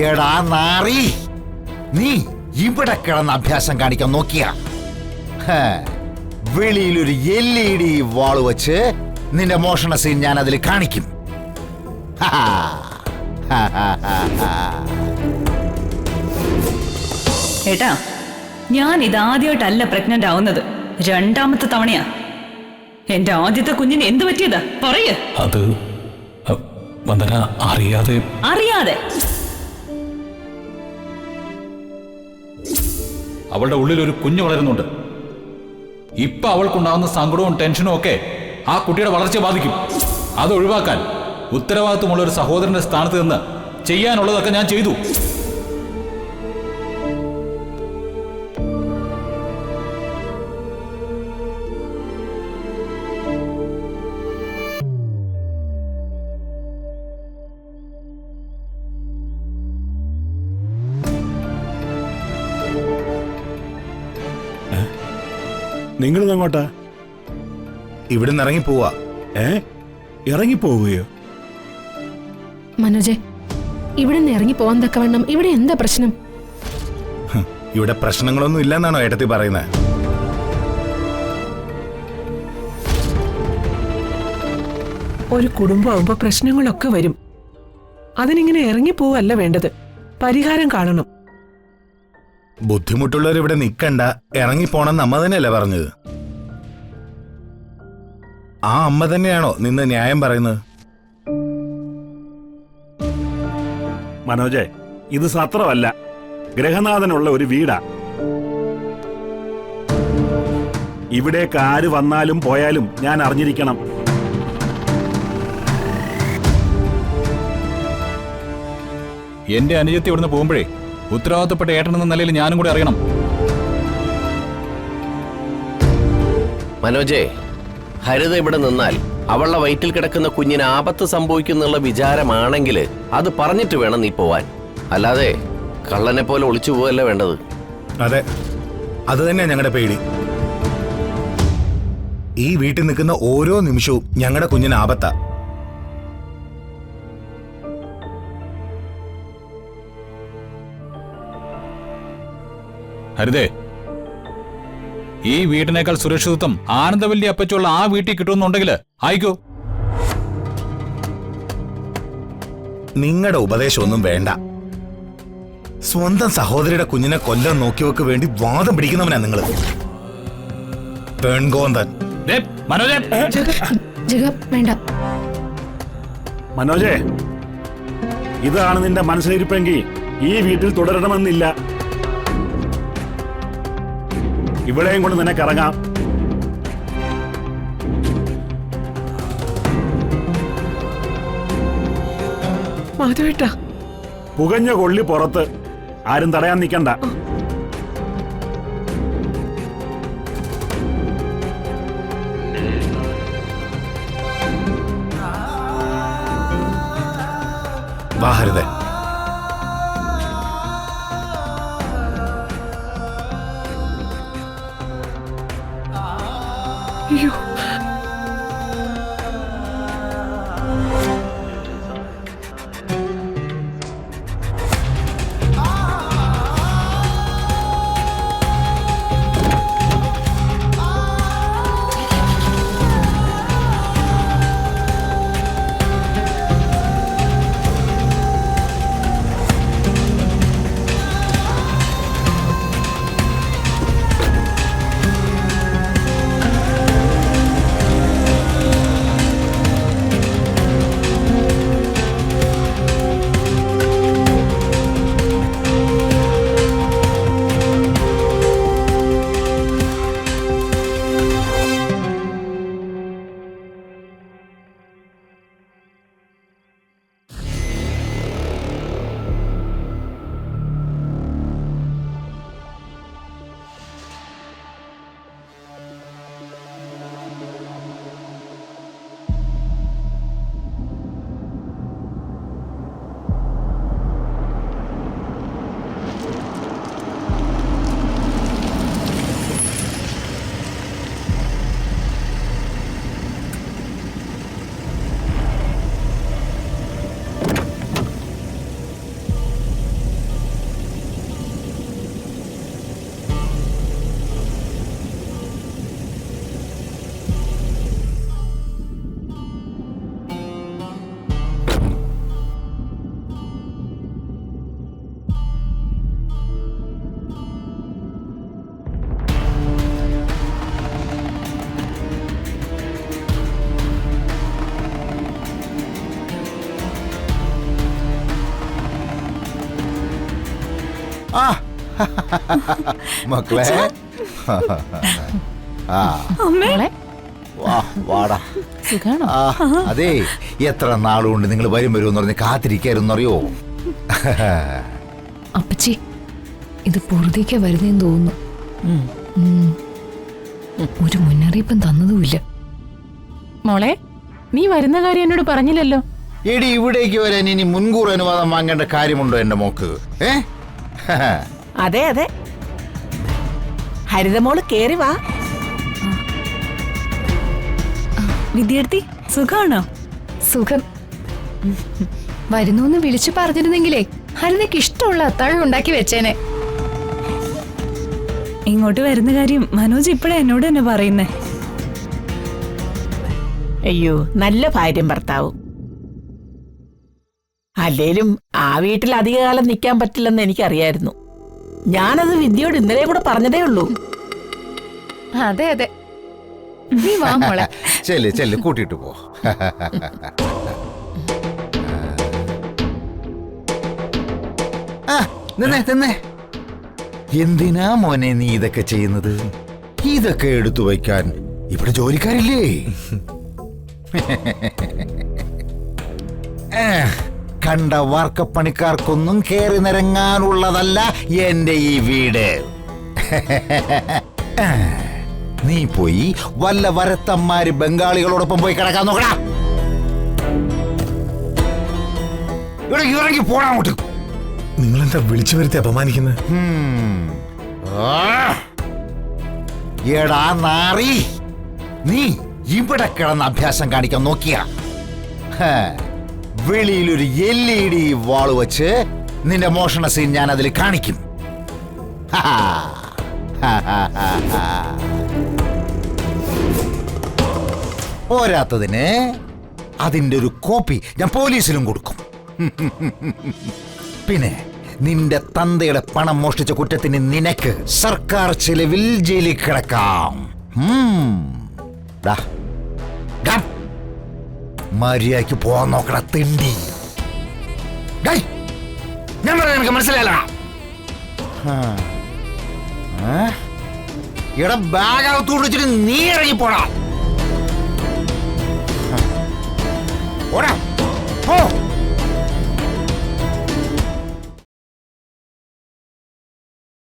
എടാ നാറി, നീ ഇവിടെ കിടന്ന് അഭ്യാസം കാണിക്കാൻ നോക്കിയ വെളിയിലൊരു LED വാള് വെച്ച് നിന്റെ മോഷണ സീൻ ഞാൻ അതിൽ കാണിക്കും. ഏട്ടാ, ഞാൻ ഇതാദ്യമായിട്ടല്ല പ്രഗ്നന്റ് ആവുന്നത്, രണ്ടാമത്തെ തവണയാ. എന്റെ ആദ്യത്തെ കുഞ്ഞിന് എന്ത് പറ്റിയതാ പറയ്. അത് വന്ദന അറിയാതെ അവളുടെ ഉള്ളിൽ ഒരു കുഞ്ഞ് വളരുന്നുണ്ട്. ഇപ്പൊ അവൾക്കുണ്ടാകുന്ന സങ്കടവും ടെൻഷനും ഒക്കെ ആ കുട്ടിയുടെ വളർച്ചയെ ബാധിക്കും. അത് ഒഴിവാക്കാൻ ഉത്തരവാദിത്വമുള്ള ഒരു സഹോദരന്റെ സ്ഥാനത്ത് നിന്ന് ചെയ്യാനുള്ളതൊക്കെ ഞാൻ ചെയ്തു. നിങ്ങളിത് അങ്ങോട്ടാ? ഇവിടുന്ന് ഇറങ്ങി പോവാ. ഇറങ്ങിപ്പോവുകയോ? മനോജെ, ഇവിടുന്ന് ഇറങ്ങി പോവാൻ തക്കവണ്ണം ഇവിടെ എന്താ പ്രശ്നം? ഇവിടെ പ്രശ്നങ്ങളൊന്നും ഇല്ലെന്നാണോ ഏട്ടത്തി പറയുന്നത്? ഒരു കുടുംബമാകുമ്പോ പ്രശ്നങ്ങളൊക്കെ വരും. അതിനിങ്ങനെ ഇറങ്ങിപ്പോവല്ല വേണ്ടത്, പരിഹാരം കാണണം. ബുദ്ധിമുട്ടുള്ളവർ ഇവിടെ നിൽക്കണ്ട, ഇറങ്ങിപ്പോണെന്ന് അമ്മ തന്നെയല്ലേ പറഞ്ഞത്? ആ അമ്മ തന്നെയാണോ നിന്ന് ന്യായം പറയുന്നത്? മനോജെ, ഇത് സത്രമല്ല, ഗ്രഹനാഥനുള്ള ഒരു വീടാ. ഇവിടേക്ക് ആര് വന്നാലും പോയാലും ഞാൻ അറിഞ്ഞിരിക്കണം. എന്റെ അനുജത്തി ഇവിടുന്ന് പോകുമ്പോഴേ ഉത്തരവാദിത്തപ്പെട്ട ഏട്ടനെന്ന നിലയിൽ ഞാനും കൂടെ അറിയണം. മനോജെ, ഹരിത ഇവിടെ നിന്നാൽ അവളുടെ വയറ്റിൽ കിടക്കുന്ന കുഞ്ഞിന് ആപത്ത് സംഭവിക്കുന്നുള്ള വിചാരമാണെങ്കിൽ അത് പറഞ്ഞിട്ട് വേണം നീ പോവാൻ. അല്ലാതെ കള്ളനെ പോലെ ഒളിച്ചു പോവല്ല വേണ്ടത്. അതെ, അത് തന്നെയാ ഞങ്ങളുടെ പേടി. ഈ വീട്ടിൽ നിൽക്കുന്ന ഓരോ നിമിഷവും ഞങ്ങളുടെ കുഞ്ഞിന് ആപത്താ. ഹരിതേ, ഈ വീട്ടിനേക്കാൾ സുരക്ഷിതത്വം ആനന്ദവല്ലി അപ്പച്ചുള്ള ആ വീട്ടിൽ കിട്ടുമെന്നുണ്ടെങ്കിൽ ആയിക്കോ. നിങ്ങളുടെ ഉപദേശമൊന്നും വേണ്ട. സ്വന്തം സഹോദരിയുടെ കുഞ്ഞിനെ കൊല്ലാൻ നോക്കിയവർക്ക് വേണ്ടി വാദം പിടിക്കുന്നവനാ നിങ്ങള്. പെൺകോന്തൻ. വേണ്ട മനോജെ, ഇതാണ് നിന്റെ മനസ്സിലിരിപ്പെങ്കിൽ ഈ വീട്ടിൽ തുടരണമെന്നില്ല. ഇവിടെയും കൊണ്ട് നിനക്കിറങ്ങാം. മാധവേട്ട, പുകഞ്ഞ കൊള്ളി പുറത്ത്, ആരും തടയാൻ നിൽക്കണ്ട. വാ ഹരിതേ. അയ്യോ, ആ മക്കളെ ആ മോളെ വാ വാടാ. സുഖാണോ? ആ, അതേ എത്ര നാളുകൊണ്ട് നിങ്ങൾ വരും വരുമെന്ന് പറഞ്ഞ് കാത്തിരിക്കായിരുന്നറിയോ? അപ്പച്ചി ഇത് പുറത്തേക്ക് വരുന്നേന്ന് തോന്നുന്നു. ഒരു മുന്നറിയിപ്പും തന്നതുമില്ല. മോളെ നീ വരുന്ന കാര്യം എന്നോട് പറഞ്ഞില്ലല്ലോ. എടി ഇവിടേക്ക് വരാൻ ഇനി മുൻകൂർ അനുവാദം വാങ്ങേണ്ട കാര്യമുണ്ടോ എന്റെ മോക്ക്? അതെ അതെ, ഹരിതമോള് കേറി വാ. വിദ്യാർത്ഥി സുഖാണോ? സുഖം. വരുന്നു വിളിച്ചു പറഞ്ഞിരുന്നെങ്കിലേ ഹരിതയ്ക്ക് ഇഷ്ടമുള്ള അത്താഴം ഉണ്ടാക്കി വെച്ചേനെ. ഇങ്ങോട്ട് വരുന്ന കാര്യം മനോജ് ഇപ്പഴാ എന്നോട് തന്നെ പറയുന്നേ. അയ്യോ, നല്ല ഭാര്യയും ഭർത്താവും. അല്ലേലും ആ വീട്ടിൽ അധികകാലം നിൽക്കാൻ പറ്റില്ലെന്ന് എനിക്കറിയായിരുന്നു. ഞാനത് വിദ്യയോട് ഇന്നലെ കൂടെ പറഞ്ഞതേ ഉള്ളൂ. അതെ അതെ, നീ വാ മോളെ. ചെല്ല് ചെല്ല്, കൂട്ടിട്ട് പോ. നിന്നേ നിന്നേ. എന്തിനാ മോനെ നീ ഇതൊക്കെ ചെയ്യുന്നത്? ഇതൊക്കെ എടുത്തു വയ്ക്കാൻ ഇവിടെ ജോലിക്കാരില്ലേ? കണ്ട വാർക്കപ്പണിക്കാർക്കൊന്നും കേറി നിരങ്ങാനുള്ളതല്ല എന്റെ ഈ വീട്. നീ പോയി വല്ല വരത്തന്മാര് ബംഗാളികളോടൊപ്പം പോയി കിടക്കാൻ നോക്കടാ. ഇവിടെ ഇറങ്ങി പോടാ അങ്ങോട്ട്. നിങ്ങളെന്താ വിളിച്ചു വരുത്തി അപമാനിക്കുന്നത്? എടാ നാറി, നീ ഇവിടെ കിടന്ന് അഭ്യാസം കാണിക്കാൻ നോക്കിയ വെളിയിലൊരു LED വാള് വെച്ച് നിന്റെ മോഷണ സീൻ ഞാൻ അതിൽ കാണിക്കും. പോരാത്തതിന് അതിന്റെ ഒരു കോപ്പി ഞാൻ പോലീസിലും കൊടുക്കും. പിന്നെ നിന്റെ തന്തയുടെ പണം മോഷ്ടിച്ച കുറ്റത്തിന് നിനക്ക് സർക്കാർ ചെലവിൽ ജയിലിൽ കിടക്കാം. മര്യാദയ്ക്ക് പോവാൻ നോക്കണ തിണ്ടി. ഞാൻ പറഞ്ഞ എനിക്ക് മനസ്സിലായല്ല. ഇവിടെ ബാഗകത്ത് വിളിച്ചിട്ട് നീ ഇറങ്ങി പോടാ.